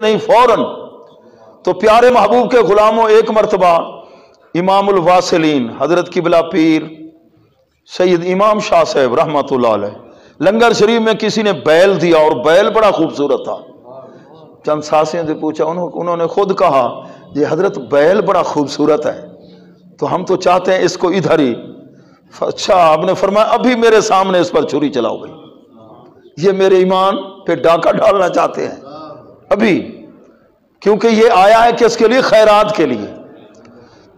نہیں فوراً۔ تو پیارے محبوب کے غلاموں، ایک مرتبہ امام الواصلین حضرت قبلہ پیر سید امام شاہ صاحب رحمۃ اللہ علیہ لنگر شریف میں کسی نے بیل دیا، اور بیل بڑا خوبصورت تھا۔ چند ساتھیوں سے پوچھا، انہوں نے خود کہا یہ حضرت بیل بڑا خوبصورت ہے، تو ہم تو چاہتے ہیں اس کو ادھر ہی۔ اچھا، آپ نے فرمایا ابھی میرے سامنے اس پر چھری چلاؤ بھائی، یہ میرے ایمان پہ ڈاکہ ڈالنا چاہتے ہیں ابھی، کیونکہ یہ آیا ہے کس کے لیے؟ خیرات کے لیے،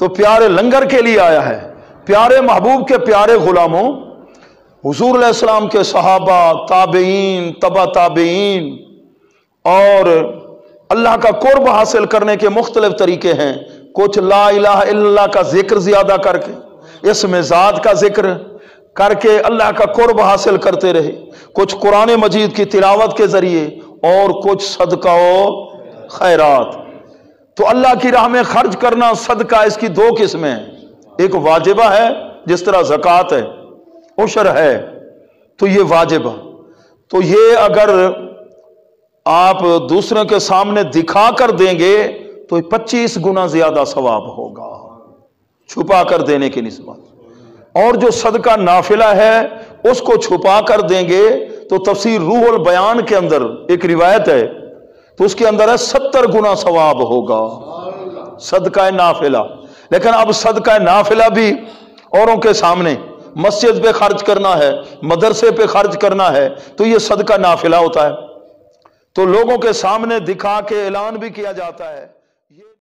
تو پیارے لنگر کے لیے آیا ہے۔ پیارے محبوب کے پیارے غلاموں، حضور علیہ السلام کے صحابہ، تابعین، تبع تابعین، اور اللہ کا قرب حاصل کرنے کے مختلف طریقے ہیں۔ کچھ لا الہ الا اللہ کا ذکر زیادہ کر کے، اسم ذات کا ذکر کر کے اللہ کا قرب حاصل کرتے رہے، کچھ قرآن مجید کی تلاوت کے ذریعے، اور کچھ صدقہ و خیرات۔ تو اللہ کی راہ میں خرچ کرنا صدقہ، اس کی دو قسمیں ہیں، ایک واجبہ ہے جس طرح زکوٰۃ ہے، عشر ہے، تو یہ واجبہ، تو یہ اگر آپ دوسروں کے سامنے دکھا کر دیں گے تو 25 گنا زیادہ ثواب ہوگا چھپا کر دینے کی نسبت۔ اور جو صدقہ نافلہ ہے اس کو چھپا کر دیں گے تو تفسیر روح البیان کے اندر ایک روایت ہے، تو اس کے اندر ہے 70 گنا ثواب ہوگا صدقہ نافلہ۔ لیکن اب صدقہ نافلہ بھی اوروں کے سامنے مسجد پہ خرچ کرنا ہے، مدرسے پہ خرچ کرنا ہے، تو یہ صدقہ نافلہ ہوتا ہے، تو لوگوں کے سامنے دکھا کے اعلان بھی کیا جاتا ہے۔